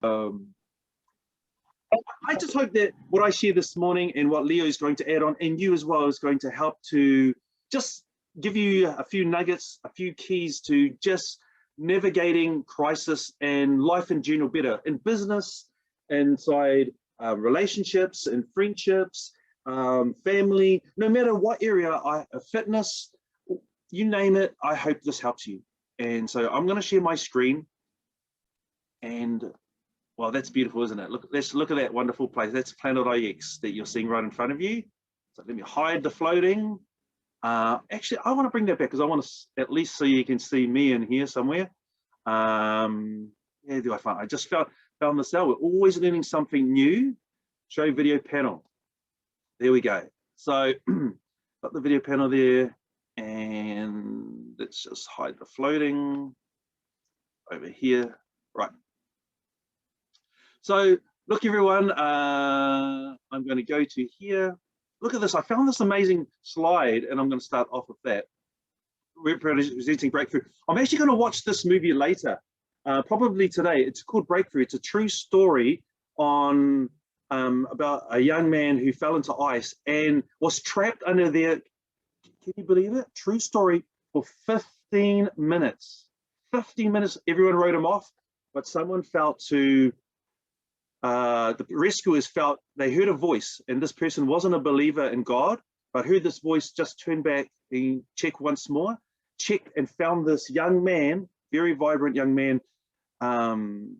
Um, I just hope that what I share this morning and what Leo is going to add on, and you as well, is going to help to just give you a few nuggets, a few keys to just navigating crisis and life in general better, in business, inside relationships and friendships, family, no matter what area, fitness, you name it. I hope this helps you. And so I'm going to share my screen, and well, that's beautiful, isn't it? Let's look at that wonderful place. That's Planet IX that you're seeing right in front of you. So let me hide the floating. Actually, I want to bring that back because I want to at least so you can see me in here somewhere. Yeah, do I find? I just found this out. We're always learning something new. Show video panel. There we go. So got the video panel there, and let's just hide the floating over here. Right. So look, everyone, I'm going to go to here. Look at this. I found this amazing slide, and I'm going to start off with that. Representing breakthrough. I'm actually going to watch this movie later, probably today. It's called Breakthrough. It's a true story on about a young man who fell into ice and was trapped under there. Can you believe it? True story for 15 minutes. 15 minutes. Everyone wrote him off, but someone felt to. The rescuers felt they heard a voice, and this person wasn't a believer in God, but heard this voice, just turned back and checked once more, checked and found this young man, very vibrant young man,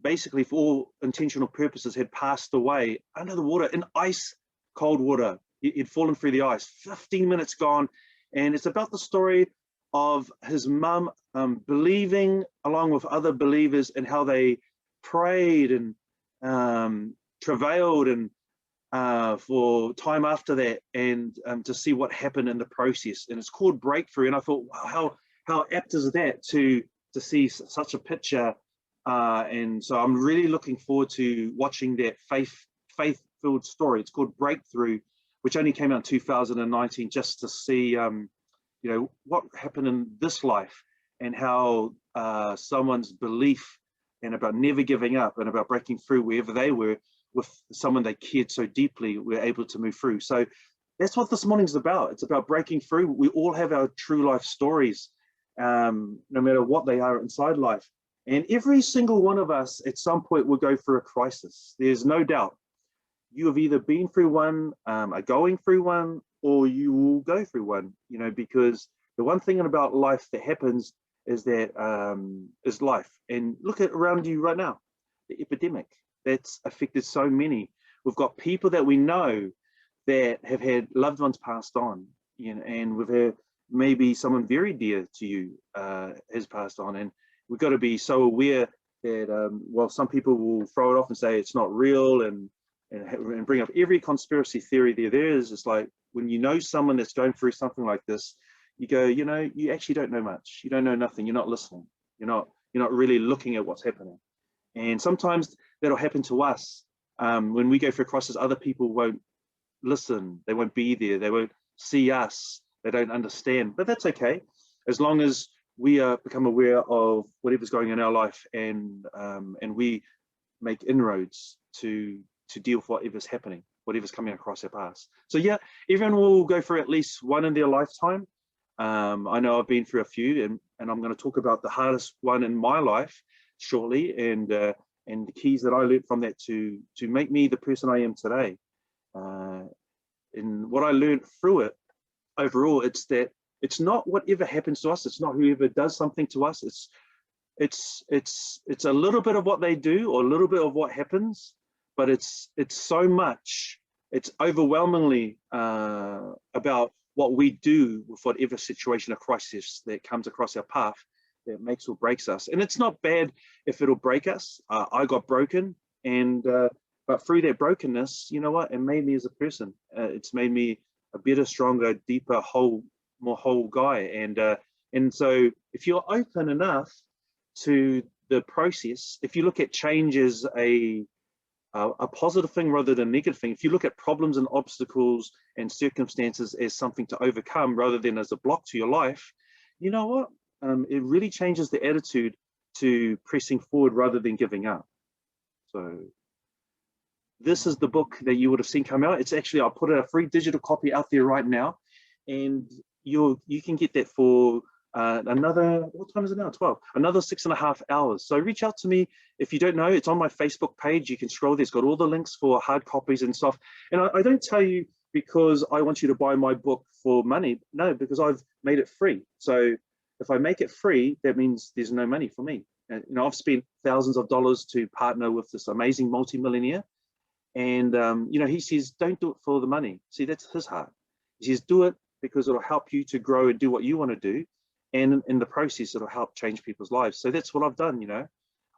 basically for all intentional purposes had passed away under the water in ice cold water. He'd fallen through the ice, 15 minutes gone. And it's about the story of his mum believing along with other believers, and how they prayed and travailed and for time after that, and to see what happened in the process. And it's called Breakthrough. And I thought, wow, how apt is that to see such a picture. And so I'm really looking forward to watching that faith-filled story. It's called Breakthrough, which only came out in 2019, just to see you know, what happened in this life, and how someone's belief and about never giving up and about breaking through wherever they were with someone they cared so deeply, we're able to move through. So that's what this morning's about. It's about breaking through. We all have our true life stories, no matter what they are inside life. And every single one of us at some point will go through a crisis. There's no doubt. You have either been through one, are going through one, or you will go through one, you know, because the one thing about life that happens is that is life. And look at around you right now, the epidemic that's affected so many. We've got people that we know that have had loved ones passed on, you know, and we've had maybe someone very dear to you has passed on. And we've got to be so aware that, well, some people will throw it off and say it's not real, and bring up every conspiracy theory there is. It's like, when you know someone that's going through something like this, you go, you know, you actually don't know much. You don't know nothing. You're not listening. You're not really looking at what's happening. And sometimes that'll happen to us. When we go through a crisis, other people won't listen. They won't be there. They won't see us. They don't understand. But that's okay, as long as we become aware of whatever's going on in our life, and we make inroads to deal with whatever's happening, whatever's coming across our path. So yeah, everyone will go through at least one in their lifetime. I know I've been through a few, and I'm going to talk about the hardest one in my life shortly, and the keys that I learned from that to make me the person I am today. And what I learned through it overall, it's that it's not whatever happens to us. It's not whoever does something to us. It's a little bit of what they do, or a little bit of what happens, but it's so much. It's overwhelmingly about what we do with whatever situation or crisis that comes across our path that makes or breaks us. And it's not bad if it'll break us. I got broken, and but through that brokenness, you know what? It made me as a person. It's made me a better, stronger, deeper, more whole guy. And so if you're open enough to the process, if you look at change as a positive thing rather than a negative thing, if you look at problems and obstacles and circumstances as something to overcome rather than as a block to your life, you know what? It really changes the attitude to pressing forward rather than giving up. So this is the book that you would have seen come out. It's actually, I'll put a free digital copy out there right now, and you can get that for another, what time is it now? 12, another 6.5 hours. So reach out to me. If you don't know, it's on my Facebook page. You can scroll there. It's got all the links for hard copies and stuff. And I don't tell you because I want you to buy my book for money. No, because I've made it free. So if I make it free, that means there's no money for me. And, you know, I've spent thousands of dollars to partner with this amazing multimillionaire. And, you know, he says, don't do it for the money. See, that's his heart. He says, do it because it'll help you to grow and do what you want to do. And in the process, it'll help change people's lives. So that's what I've done, you know.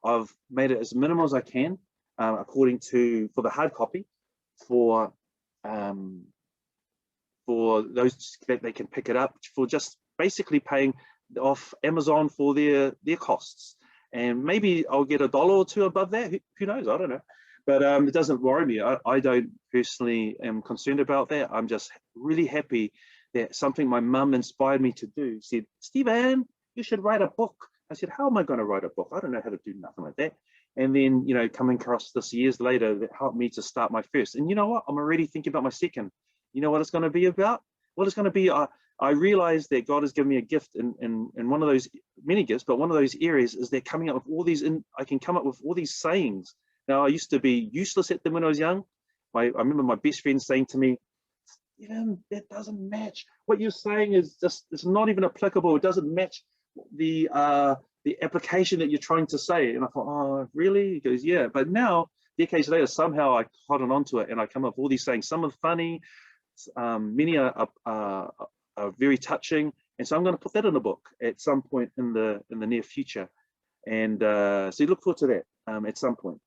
I've made it as minimal as I can, according to, for the hard copy, for those that they can pick it up, for just basically paying off Amazon for their costs. And maybe I'll get $1 or $2 above that. Who knows? I don't know. But it doesn't worry me. I don't personally am concerned about that. I'm just really happy that something my mum inspired me to do. Said, Stephen, you should write a book. I said, how am I going to write a book? I don't know how to do nothing like that. And then, you know, coming across this years later, that helped me to start my first. And you know what? I'm already thinking about my second. You know what it's going to be about? Well, it's going to be, I realized that God has given me a gift in one of those, many gifts, but one of those areas is they're coming up with all these, I can come up with all these sayings. Now, I used to be useless at them when I was young. I remember my best friend saying to me, Stephen, that doesn't match. What you're saying is just, it's not even applicable. It doesn't match the application that you're trying to say. And I thought, oh, really? He goes, yeah. But now, decades later, somehow I caught on to it and I come up with all these sayings. Some are funny, many are very touching. And so I'm going to put that in a book at some point in the near future. And so you look forward to that at some point.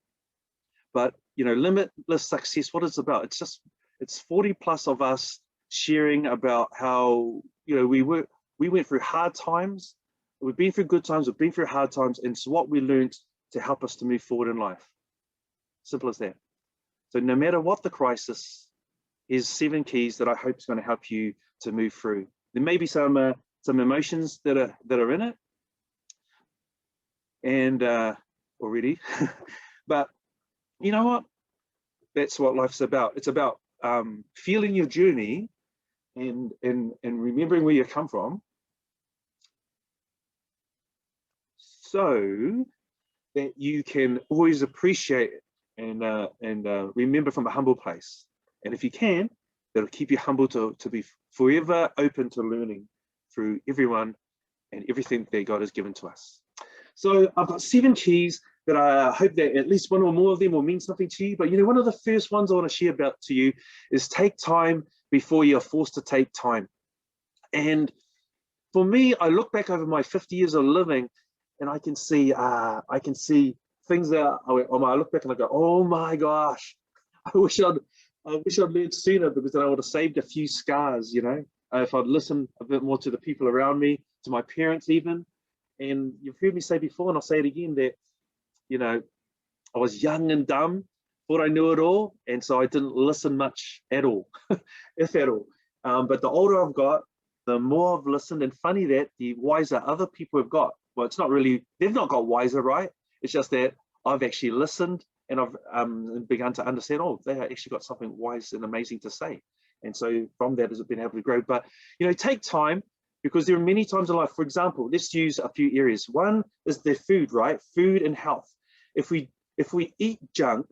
But, you know, limitless success, what it's about, it's 40 plus of us sharing about how, you know, we went through hard times, we've been through good times, we've been through hard times, and so what we learned to help us to move forward in life. Simple as that. So no matter what the crisis, here's 7 keys that I hope is going to help you to move through. There may be some emotions that are in it, and already, but you know what? That's what life's about. It's about feeling your journey and remembering where you come from, so that you can always appreciate and remember from a humble place. And if you can, that'll keep you humble to be forever open to learning through everyone and everything that God has given to us. So I've got 7 keys that I hope that at least one or more of them will mean something to you. But you know, one of the first ones I want to share about to you is take time before you're forced to take time. And for me, I look back over my 50 years of living, and I can see things that I look back and I go, oh my gosh, I wish I'd learned sooner, because then I would have saved a few scars. You know, if I'd listened a bit more to the people around me, to my parents even. And you've heard me say before, and I'll say it again, that, you know, I was young and dumb, thought I knew it all, and so I didn't listen much at all, if at all. But the older I've got, the more I've listened, and funny that the wiser other people have got. Well, it's not really, they've not got wiser, right? It's just that I've actually listened, and I've begun to understand, oh, they actually got something wise and amazing to say. And so from that has been able to grow. But, you know, take time, because there are many times in life. For example, let's use a few areas. One is the food, right? Food and health. If we eat junk,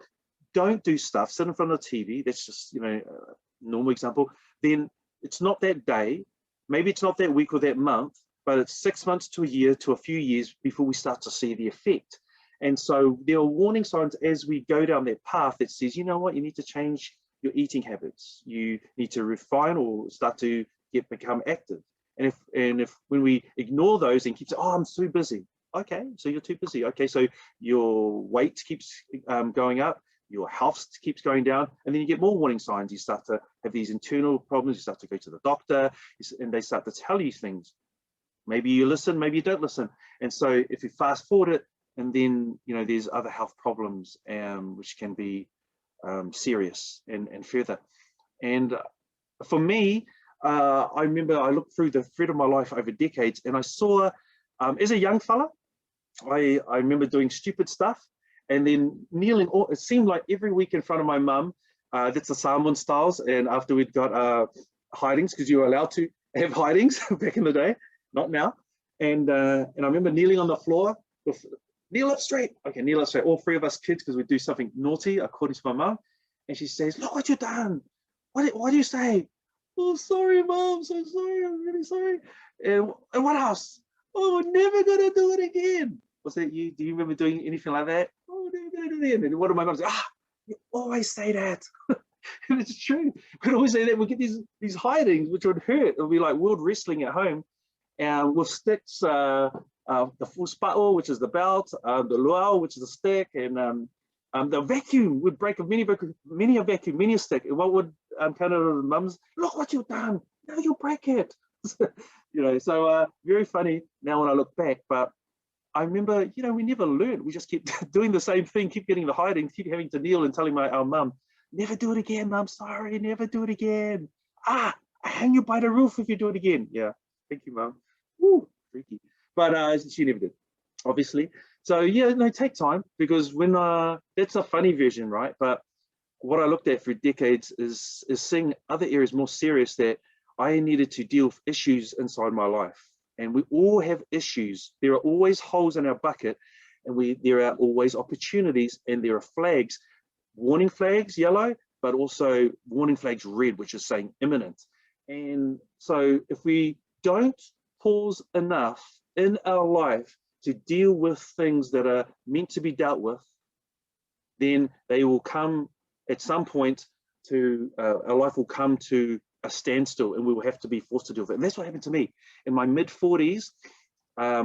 don't do stuff, sit in front of the TV, that's just, you know, a normal example, then it's not that day, maybe it's not that week or that month, but it's 6 months to a year to a few years before we start to see the effect. And so there are warning signs as we go down that path that says, you know what, you need to change your eating habits. You need to refine or start to become active. And if when we ignore those and keep saying, oh, I'm too busy. Okay, so you're too busy. Okay, so your weight keeps going up, your health keeps going down, and then you get more warning signs. You start to have these internal problems. You start to go to the doctor, and they start to tell you things. Maybe you listen, maybe you don't listen. And so if you fast forward it, and then, you know, there's other health problems which can be serious and further. And for me, I remember I looked through the thread of my life over decades, and I saw, as a young fella, I remember doing stupid stuff, and then kneeling. It seemed like every week in front of my mum. That's the Samoan styles, and after we'd got hidings, because you were allowed to have hidings back in the day, not now. And I remember kneeling on the floor with kneel up straight. Okay, kneel up straight. All three of us kids, because we'd do something naughty according to my mum. And she says, "Look what you've done. What do you say?" "Oh, sorry, Mom. So sorry. I'm really sorry." And what else? "Oh, we're never gonna do it again." Was that you? Do you remember doing anything like that? "Oh, we're never gonna do it again." And one of my mums said, "You always say that." And it's true. We'd always say that. We'd get these hidings, which would hurt. It would be like world wrestling at home, with sticks. The full spattle, which is the belt, the luau, which is the stick, and the vacuum would break many a vacuum, many a stick. And what would kind of mums, "Look what you've done. Now you'll break it." So very funny now when I look back. But I remember, we never learned. We just kept doing the same thing, keep getting the hiding, keep having to kneel and telling our mum, "Never do it again, Mum. Sorry, never do it again. I hang you by the roof if you do it again." Yeah, thank you, Mum. Woo, freaky. But she never did, obviously. So yeah, no, take time, because when that's a funny version, right? But what I looked at for decades is seeing other areas more serious, that I needed to deal with issues inside my life. And we all have issues. There are always holes in our bucket, and there are always opportunities, and there are flags, warning flags, yellow, but also warning flags, red, which is saying imminent. And so if we don't pause enough in our life to deal with things that are meant to be dealt with, then they will come at some point to, our life will come to a standstill, and we will have to be forced to deal with it. And that's what happened to me. In my mid-40s, I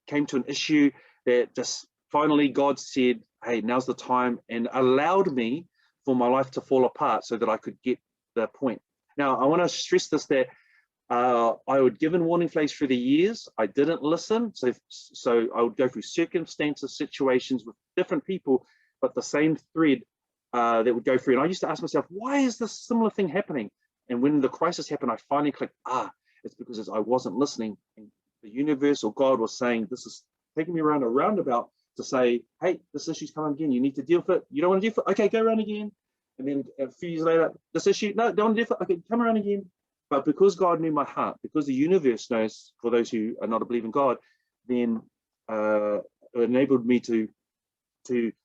came to an issue that just finally God said, "Hey, now's the time," and allowed me for my life to fall apart so that I could get the point. Now, I want to stress this, that I would given warning flags through the years. I didn't listen. So I would go through circumstances, situations with different people, but the same thread that would go through. And I used to ask myself, why is this similar thing happening? And when the crisis happened, I finally clicked, it's because I wasn't listening. And the universe or God was saying, this is taking me around a roundabout to say, "Hey, this issue's coming again. You need to deal with it. You don't want to deal with it? Okay, go around again." And then a few years later, "This issue, no, don't want to deal with it. Okay, come around again." But because God knew my heart, because the universe knows, for those who are not a believer in God, then it enabled me to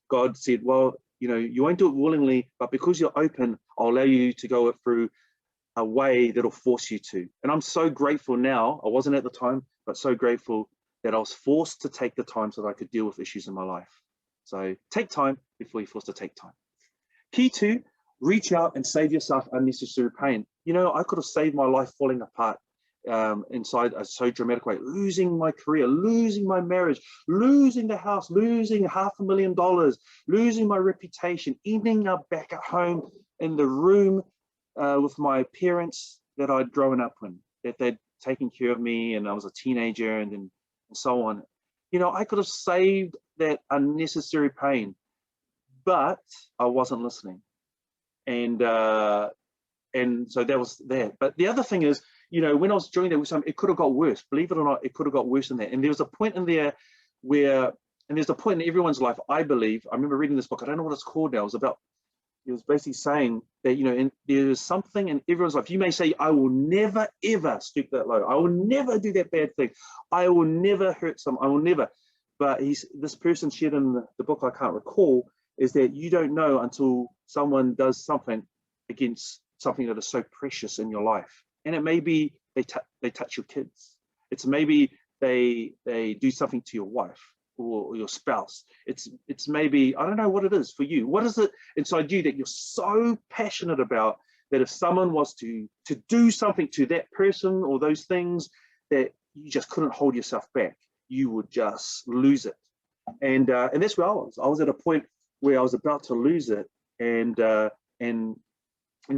God said, "Well, you won't do it willingly, but because you're open, I'll allow you to go through a way that'll force you to." And I'm so grateful now. I wasn't at the time, but so grateful that I was forced to take the time so that I could deal with issues in my life. So take time before you're forced to take time. Key 2, reach out and save yourself unnecessary pain. I could have saved my life falling apart inside a so dramatic way, losing my career, losing my marriage, losing the house, losing $500,000, losing my reputation, ending up back at home in the room with my parents that I'd grown up in, that they'd taken care of me, and I was a teenager, and so on. I could have saved that unnecessary pain, but I wasn't listening. And so that was that. But the other thing is, when I was doing that with some, it could have got worse. Believe it or not, it could have got worse than that. And there was a point in there where, and there's a point in everyone's life, I believe. I remember reading this book. I don't know what it's called now. It was basically saying that, and there's something in everyone's life. You may say, "I will never, ever stoop that low. I will never do that bad thing. I will never hurt someone. I will never." But this person shared in the book, I can't recall, is that you don't know until someone does something against something that is so precious in your life. And it may be they touch your kids. It's maybe they do something to your wife or your spouse. It's maybe, I don't know what it is for you. What is it inside you that you're so passionate about, that if someone was to do something to that person or those things, that you just couldn't hold yourself back? You would just lose it. And that's where I was. I was at a point where I was about to lose it. And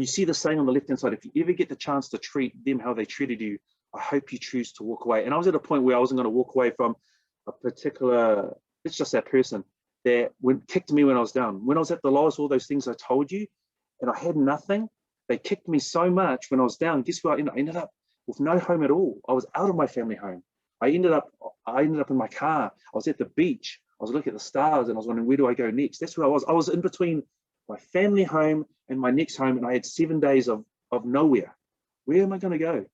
you see the saying on the left-hand side, if you ever get the chance to treat them how they treated you, I hope you choose to walk away. And I was at a point where I wasn't going to walk away from a particular, it's just that person that kicked me when I was down. When I was at the lowest, all those things I told you, and I had nothing, they kicked me so much when I was down. Guess what? I ended up with no home at all. I was out of my family home. I ended up in my car. I was at the beach. I was looking at the stars and I was wondering, where do I go next? That's where I was. I was in between my family home and my next home, and I had 7 days of nowhere. Where am I going to go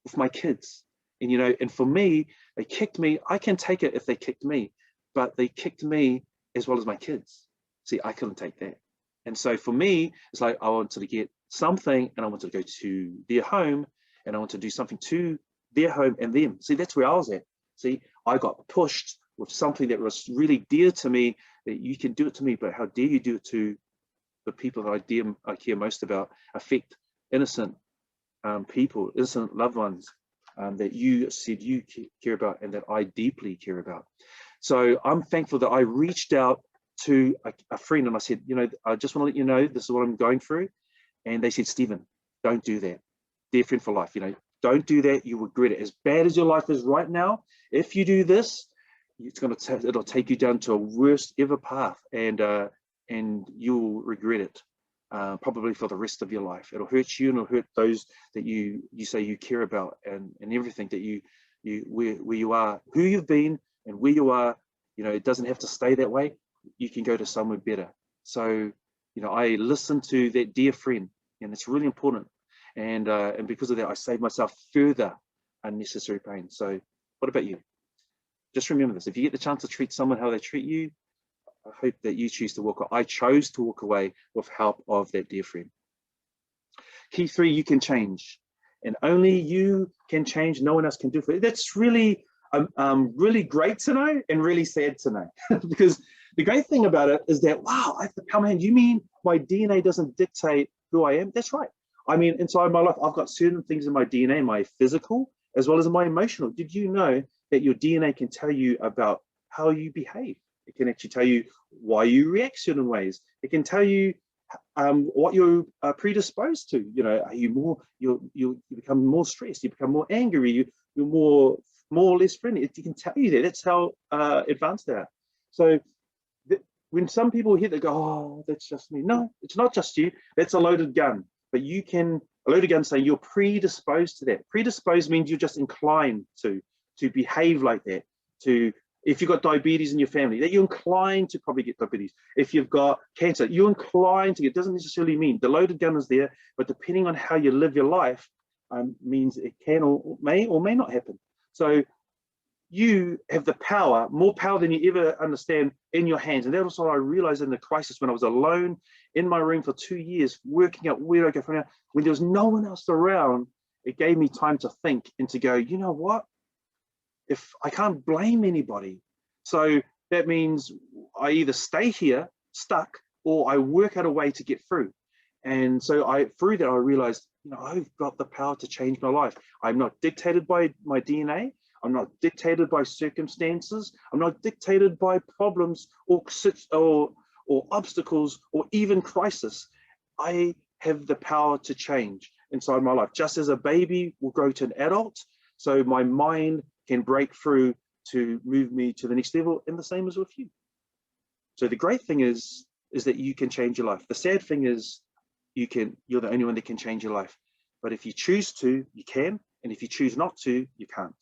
with my kids? And and for me, they kicked me. I can take it if they kicked me, but they kicked me as well as my kids. See, I couldn't take that. And so for me, it's like I wanted to get something, and I wanted to go to their home, and I wanted to do something to their home and them. See, that's where I was at. See, I got pushed with something that was really dear to me, that you can do it to me, but how dare you do it to the people that I care most about, affect innocent people, innocent loved ones that you said you care about and that I deeply care about. So I'm thankful that I reached out to a friend and I said, I just want to let you know, this is what I'm going through. And they said, Stephen, don't do that. Dear friend for life, don't do that. You regret it. As bad as your life is right now, if you do this, it'll take you down to a worst ever path, and you'll regret it, probably for the rest of your life. It'll hurt you, and it'll hurt those that you say you care about, and everything that where you are, who you've been, and where you are. It doesn't have to stay that way. You can go to somewhere better. So, I listened to that dear friend, and it's really important. And because of that, I saved myself further unnecessary pain. So, what about you? Just remember this: if you get the chance to treat someone how they treat you, I hope that you choose to walk away. I chose to walk away with help of that dear friend. Key 3, you can change, and only you can change. No one else can do it. That's really, really great to know, and really sad to know, because the great thing about it is that, wow, I have to come in. You mean my DNA doesn't dictate who I am? That's right. I mean, inside my life, I've got certain things in my DNA, my physical as well as in my emotional. Did you know that your DNA can tell you about how you behave? It can actually tell you why you react certain ways. It can tell you what you're predisposed to. Are you more, you become more stressed, you become more angry, you're more or less friendly. It can tell you that. That's how advanced they are. So when some people hear, they go, oh, that's just me. No, it's not just you. That's a loaded gun. But a loaded gun saying you're predisposed to that. Predisposed means you're just inclined to behave like that. If you've got diabetes in your family, that you're inclined to probably get diabetes. If you've got cancer, you're inclined to get. It doesn't necessarily mean the loaded gun is there, but depending on how you live your life, means it can or may not happen. So you have the power, more power than you ever understand, in your hands. And that was what I realized in the crisis, when I was alone in my room for 2 years, working out where I go from now. When there was no one else around, it gave me time to think and to go, you know what? If I can't blame anybody, so that means I either stay here stuck, or I work out a way to get through. And so through that, I realized, I've got the power to change my life. I'm not dictated by my DNA. I'm not dictated by circumstances. I'm not dictated by problems or obstacles or even crisis. I have the power to change inside my life. Just as a baby will grow to an adult, so my mind can break through to move me to the next level, and the same as with you. So the great thing is that you can change your life. The sad thing is you're the only one that can change your life. But if you choose to, you can, and if you choose not to, you can't.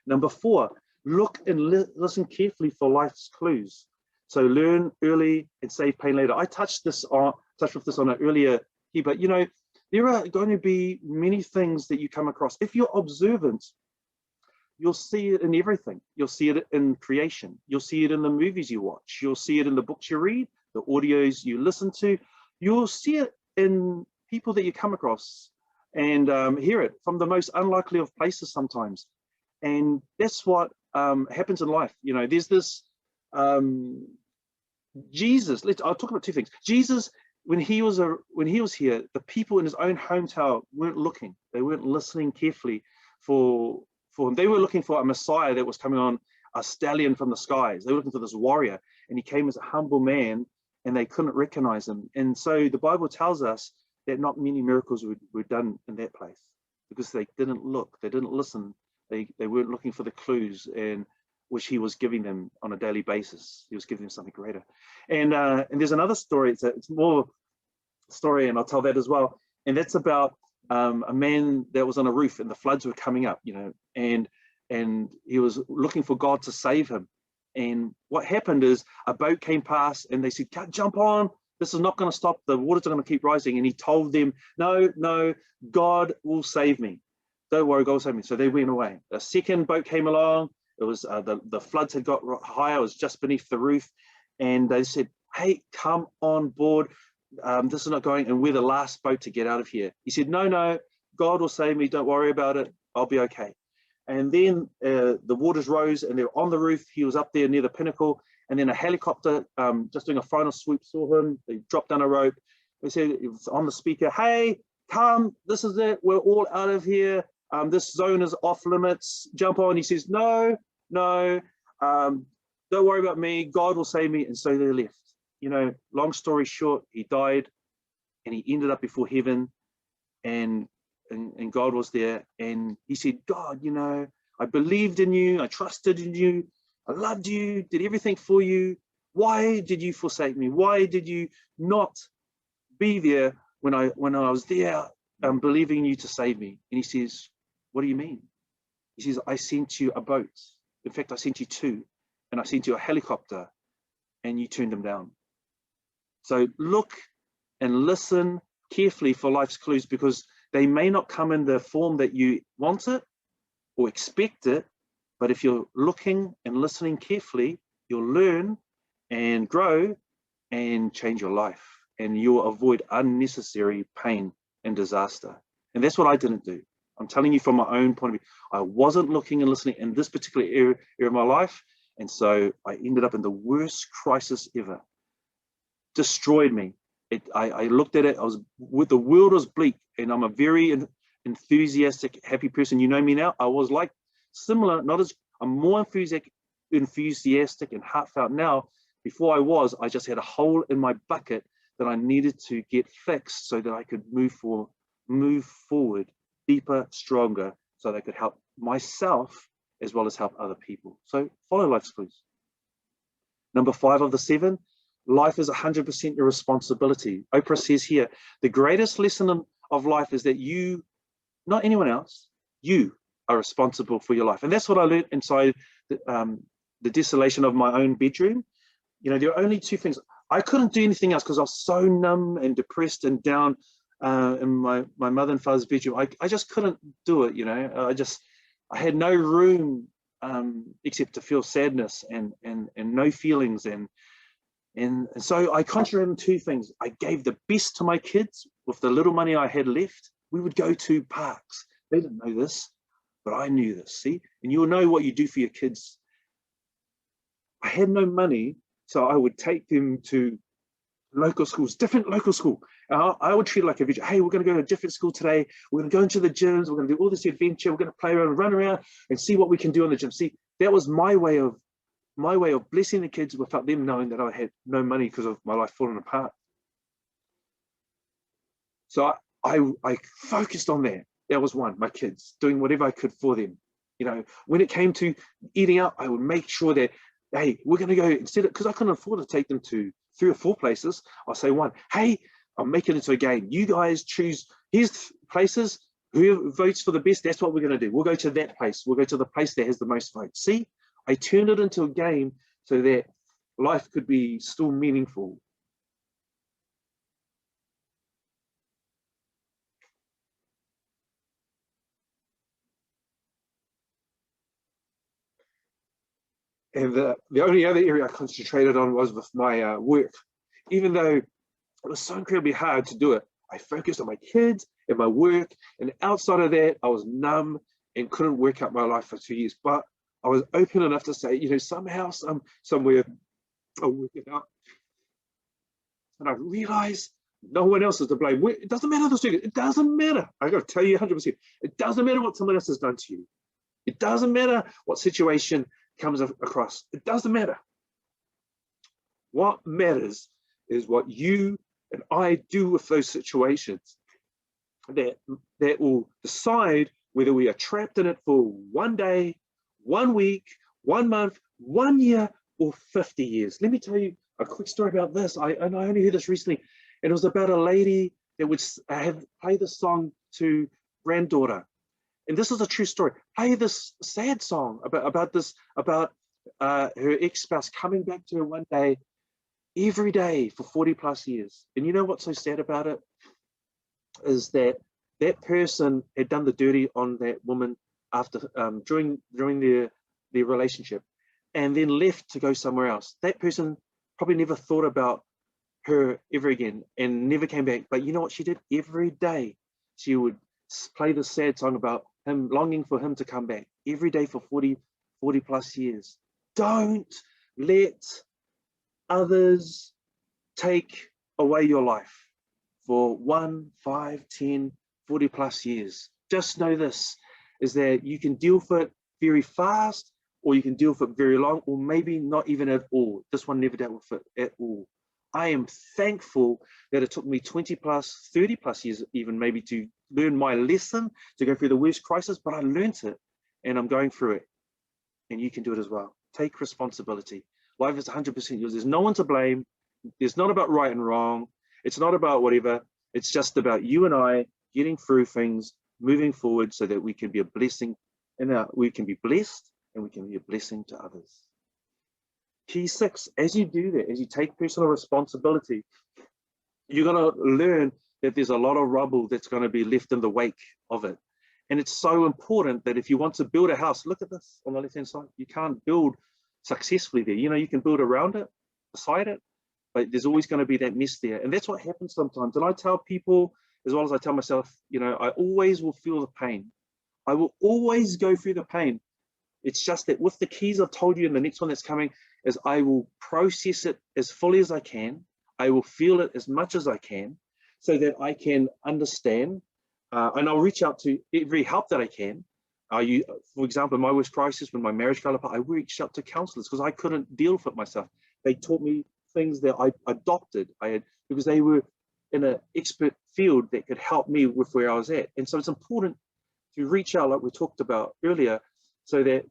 Number 4, look and listen carefully for life's clues. So learn early and save pain later. I touched with this on an earlier here, but there are going to be many things that you come across. If you're observant, you'll see it in everything. You'll see it in creation. You'll see it in the movies you watch. You'll see it in the books you read, the audios you listen to. You'll see it in people that you come across, and hear it from the most unlikely of places sometimes. And that's what happens in life. There's this Jesus. I'll talk about 2 things. Jesus, when he was here, the people in his own hometown weren't looking. They weren't listening carefully for him. They were looking for a Messiah that was coming on a stallion from the skies. They were looking for this warrior, and he came as a humble man, and they couldn't recognize him. And so the Bible tells us that not many miracles were done in that place, because they didn't look, they didn't listen. They weren't looking for the clues, and which he was giving them on a daily basis. He was giving them something greater. And there's another story. It's more story, and I'll tell that as well. And that's about a man that was on a roof, and the floods were coming up, and and he was looking for God to save him. And what happened is a boat came past and they said, jump on, this is not going to stop, the waters are going to keep rising. And he told them, no, God will save me, don't worry, God will save me. So they went away. A second boat came along. It was the floods had got higher, it was just beneath the roof, and they said, hey, come on board, this is not going, and we're the last boat to get out of here. He said, no, God will save me, don't worry about it, I'll be okay. And then the waters rose and they were on the roof. He was up there near the pinnacle, and then a helicopter just doing a final swoop saw him. They dropped down a rope. They said, it was on the speaker, hey, come, this is it, we're all out of here, this zone is off limits, jump on. He says, no, don't worry about me, God will save me. And so they left. You know, long story short, he died and he ended up before heaven, and God was there, and he said, God, you know, I believed in you, I trusted in you, I loved you, did everything for you. Why did you forsake me? Why did you not be there when I was there, believing you to save me? And he says, what do you mean? He says, I sent you a boat. In fact, I sent you two, and I sent you a helicopter, and you turned them down. So look and listen carefully for life's clues, because they may not come in the form that you want it or expect it, but if you're looking and listening carefully, you'll learn and grow and change your life, and you'll avoid unnecessary pain and disaster. And that's what I didn't do. I'm telling you from my own point of view. I wasn't looking and listening in this particular area of my life, and so I ended up in the worst crisis ever. Destroyed me. I looked at it, the world was bleak, and I'm a very enthusiastic, happy person. You know me now. I was like similar, I'm more enthusiastic and heartfelt now. Before I just had a hole in my bucket that I needed to get fixed so that I could move forward, deeper, stronger, so that I could help myself as well as help other people. So follow life's clues. Number 5 of the 7. Life is 100% your responsibility. Oprah says here, the greatest lesson of life is that you, not anyone else, you are responsible for your life. And that's what I learned inside the desolation of my own bedroom. You know, there are only 2 things. I couldn't do anything else because I was so numb and depressed and down in my mother and father's bedroom. I just couldn't do it, you know. I had no room except to feel sadness and no feelings. And so I concentrated on 2 things. I gave the best to my kids with the little money I had left. We would go to parks. They didn't know this, but I knew this, see? And you'll know what you do for your kids. I had no money, so I would take them to local schools, different local school. I would treat it like a video. Hey, we're going to go to a different school today. We're going to go into the gyms. We're going to do all this adventure. We're going to play around, run around, and see what we can do in the gym. See, that was my way of blessing the kids without them knowing that I had no money because of my life falling apart. So I focused on that. That was one, my kids, doing whatever I could for them. You know, when it came to eating out, I would make sure that, hey, we're going to go, instead of, because I couldn't afford to take them to 3 or 4 places, I'll say one, hey, I'll make it into a game. You guys choose, here's places, whoever votes for the best, that's what we're going to do. We'll go to that place. We'll go to the place that has the most votes. See, I turned it into a game so that life could be still meaningful. And the only other area I concentrated on was with my work. Even though it was so incredibly hard to do it, I focused on my kids and my work. And outside of that, I was numb and couldn't work out my life for 2 years. But I was open enough to say, you know, somehow, somewhere, I'll work it out. And I realized no one else is to blame. It doesn't matter the student. It doesn't matter. I got to tell you 100%. It doesn't matter what someone else has done to you. It doesn't matter what situation comes across. It doesn't matter. What matters is what you and I do with those situations that will decide whether we are trapped in it for 1 day, 1 week, 1 month, 1 year, or 50 years. Let me tell you a quick story about this. I only heard this recently, and it was about a lady that would play the song to granddaughter. And this is a true story. I hear this sad song about her ex-spouse coming back to her one day, every day for 40 plus years. And you know what's so sad about it? Is that that person had done the dirty on that woman after during their relationship, and then left to go somewhere else. That person probably never thought about her ever again and never came back. But you know what she did? Every day she would play the sad song about him, longing for him to come back, every day for 40 plus years. Don't let others take away your life for 1, 5, 10, 40 plus years. Just know this, is that you can deal with it very fast, or you can deal with it very long, or maybe not even at all. This one never dealt with it at all. I am thankful that it took me 20 plus, 30 plus years even maybe to learn my lesson, to go through the worst crisis, but I learned it and I'm going through it. And you can do it as well. Take responsibility. Life is 100% yours. There's no one to blame. It's not about right and wrong. It's not about whatever. It's just about you and I getting through things, moving forward so that we can be a blessing, and we can be blessed and we can be a blessing to others. Key 6, as you do that, as you take personal responsibility, you're going to learn that there's a lot of rubble that's going to be left in the wake of it. And it's so important that if you want to build a house, look at this on the left-hand side, you can't build successfully there. You know, you can build around it, beside it, but there's always going to be that mess there. And that's what happens sometimes. And I tell people, as well as I tell myself, you know, I always will feel the pain. I will always go through the pain. It's just that with the keys I've told you in the next one that's coming, is I will process it as fully as I can. I will feel it as much as I can so that I can understand, and I'll reach out to every help that I can. For example, in my worst crisis, when my marriage fell apart, I reached out to counselors because I couldn't deal with it myself. They taught me things that I adopted, because they were in an expert field that could help me with where I was at. And so it's important to reach out, like we talked about earlier, so that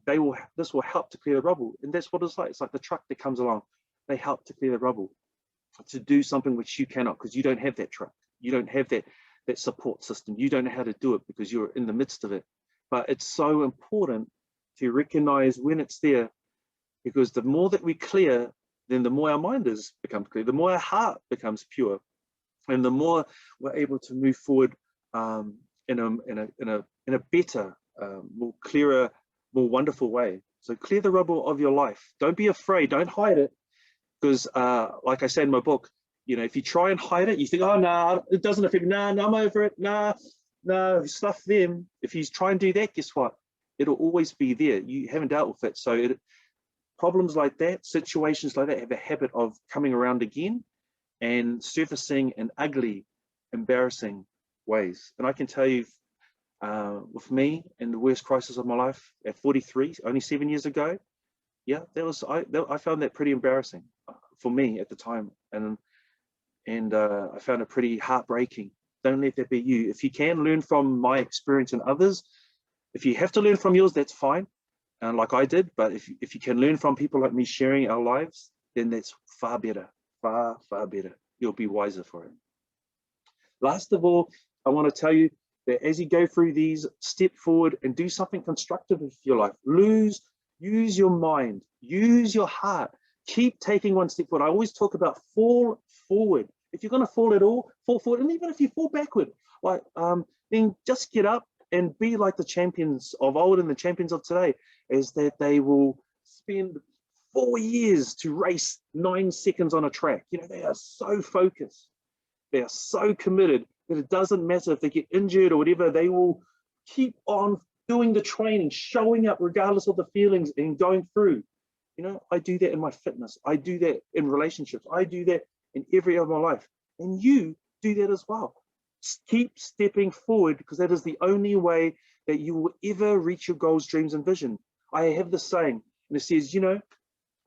this will help to clear the rubble. And that's what it's like. It's like the truck that comes along. They help to clear the rubble, to do something which you cannot, because you don't have that truck. You don't have that support system. You don't know how to do it because you're in the midst of it. But it's so important to recognize when it's there, because the more that we clear, then the more our mind becomes clear, the more our heart becomes pure, and the more we're able to move forward in a better, more clearer, more wonderful way. So clear the rubble of your life. Don't be afraid. Don't hide it, because like I said in my book, you know, if you try and hide it, you think, oh no, it doesn't affect me. No, I'm over it. No, stuff them. If you try and do that, guess what? It'll always be there. You haven't dealt with it. So problems like that, situations like that, have a habit of coming around again and surfacing in ugly, embarrassing ways. And I can tell you, with me in the worst crisis of my life at 43, only 7 years ago, yeah, I found that pretty embarrassing for me at the time, and I found it pretty heartbreaking. Don't let that be you. If you can learn from my experience and others, if you have to learn from yours, that's fine, like I did. But if you can learn from people like me sharing our lives, then that's far better, far better. You'll be wiser for it. Last of all, I want to tell you that as you go through these, step forward and do something constructive with your life. Use your mind, use your heart. Keep taking one step forward. I always talk about fall forward. If you're going to fall at all, fall forward. And even if you fall backward, then just get up and be like the champions of old and the champions of today, is that they will spend 4 years to race 9 seconds on a track. You know, they are so focused. They are so committed that it doesn't matter if they get injured or whatever, they will keep on doing the training, showing up regardless of the feelings and going through. You know, I do that in my fitness. I do that in relationships. I do that in every area of my life. And you do that as well. Keep stepping forward, because that is the only way that you will ever reach your goals, dreams, and vision. I have this saying, and it says, you know,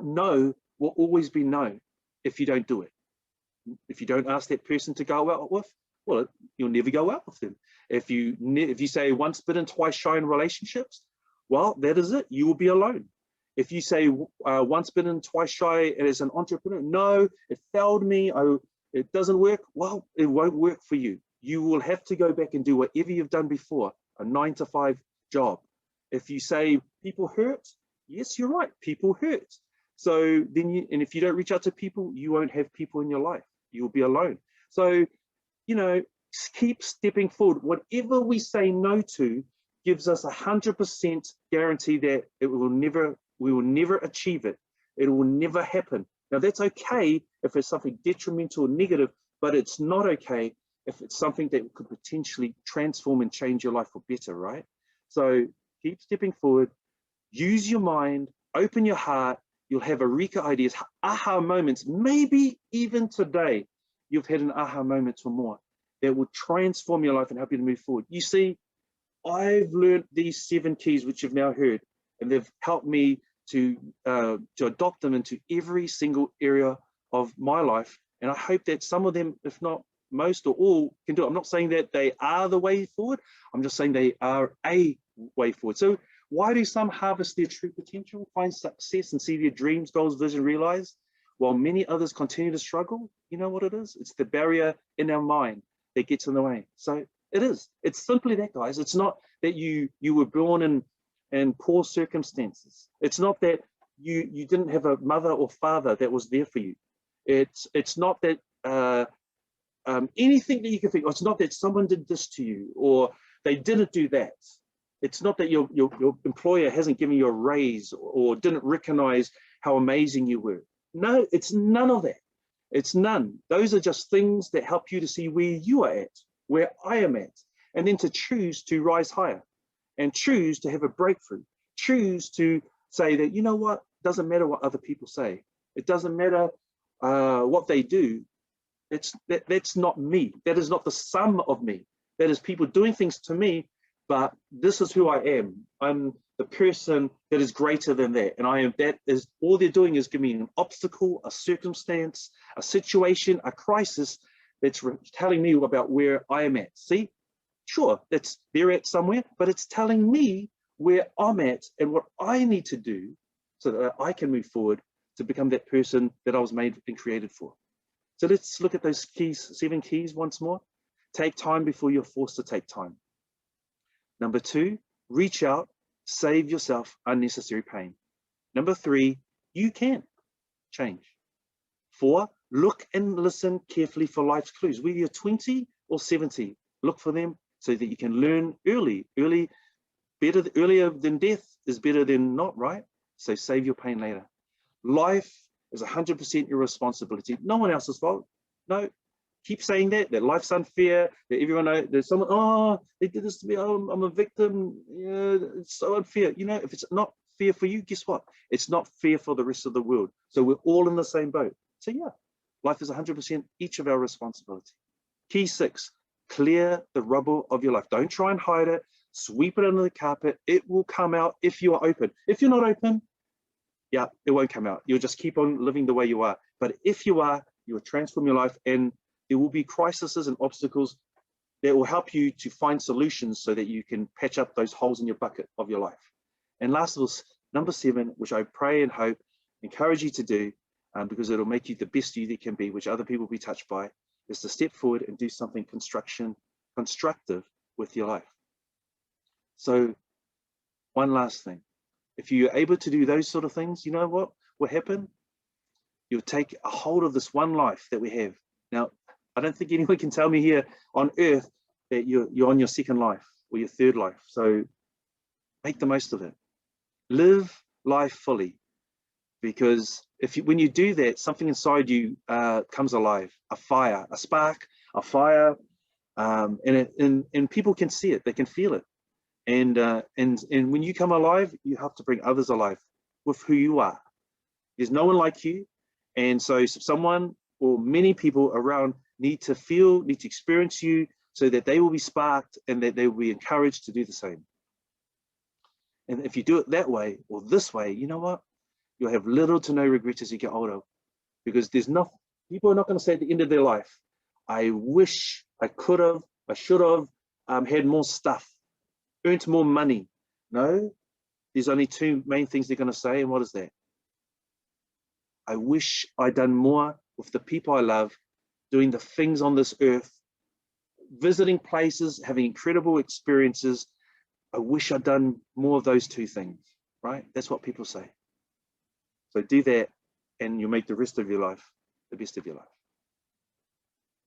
no will always be no if you don't do it. If you don't ask that person to go out with, well, you'll never go out with them. If you say once bitten, twice shy in relationships, well, that is it. You will be alone. If you say once bitten, twice shy as an entrepreneur, no, it failed me, it doesn't work, well, it won't work for you. You will have to go back and do whatever you've done before, a 9 to 5 job. If you say people hurt, yes, you're right, people hurt. So then and if you don't reach out to people, you won't have people in your life. You'll be alone. So, keep stepping forward. Whatever we say no to gives us 100% guarantee that we will never achieve it. It will never happen. Now that's okay if it's something detrimental or negative, but it's not okay if it's something that could potentially transform and change your life for better, right? So keep stepping forward, use your mind, open your heart. You'll have eureka ideas, aha moments. Maybe even today, you've had an aha moment or more that will transform your life and help you to move forward. You see, I've learned these 7 keys, which you've now heard, and they've helped me to adopt them into every single area of my life. And I hope that some of them, if not most or all, can do it. I'm not saying that they are the way forward. I'm just saying they are a way forward. So why do some harvest their true potential, find success, and see their dreams, goals, vision realized, while many others continue to struggle? You know what it is? It's the barrier in our mind that gets in the way. So it is. It's simply that, guys. It's not that you were born in poor circumstances. It's not that you didn't have a mother or father that was there for you. It's not that anything that you can think. It's not that someone did this to you or they didn't do that. It's not that your employer hasn't given you a raise or didn't recognize how amazing you were. No, it's none of that. It's none. Those are just things that help you to see where you are at, where I am at, and then to choose to rise higher and choose to have a breakthrough. Choose to say that, you know what, doesn't matter what other people say. It doesn't matter what they do. That's not me. That is not the sum of me. That is people doing things to me, but this is who I am. I'm the person that is greater than that. And I am, that is, all they're doing is giving me an obstacle, a circumstance, a situation, a crisis that's telling me about where I am at. See, sure, they're at somewhere, but it's telling me where I'm at and what I need to do so that I can move forward to become that person that I was made and created for. So let's look at those keys, 7 keys once more. Take time before you're forced to take time. Number 2, reach out, save yourself unnecessary pain. Number 3, you can change. 4, look and listen carefully for life's clues. Whether you're 20 or 70, look for them so that you can learn early. Earlier than death is better than not, right? So save your pain later. Life is 100% your responsibility. No one else's fault. No, keep saying that life's unfair, that everyone knows, there's someone, oh, they did this to me, oh, I'm a victim. Yeah, it's so unfair. You know, if it's not fair for you, guess what? It's not fair for the rest of the world. So we're all in the same boat. So yeah, life is 100% each of our responsibility. Key 6, clear the rubble of your life. Don't try and hide it. Sweep it under the carpet. It will come out if you are open. If you're not open, yeah, it won't come out. You'll just keep on living the way you are. But if you are, you will transform your life, and there will be crises and obstacles that will help you to find solutions so that you can patch up those holes in your bucket of your life. And last of all, number 7, which I pray and hope, encourage you to do, because it'll make you the best you that can be, which other people will be touched by, is to step forward and do something constructive with your life. So one last thing, if you're able to do those sort of things, you know what will happen? You'll take a hold of this one life that we have. Now, I don't think anyone can tell me here on earth that you're on your second life or your third life. So make the most of it. Live life fully, because when you do that, something inside you comes alive, a fire, a spark, a fire, and people can see it, they can feel it. And when you come alive, you have to bring others alive with who you are. There's no one like you. And so someone or many people around need to experience you so that they will be sparked and that they will be encouraged to do the same. And if you do it that way or this way, you know what? You'll have little to no regrets as you get older, because people are not going to say at the end of their life, I wish I could have, I should have had more stuff, earned more money. No, there's only 2 main things they're going to say. And what is that? I wish I'd done more with the people I love, doing the things on this earth, visiting places, having incredible experiences, I wish I'd done more of those two things, right? That's what people say. So do that and you'll make the rest of your life the best of your life.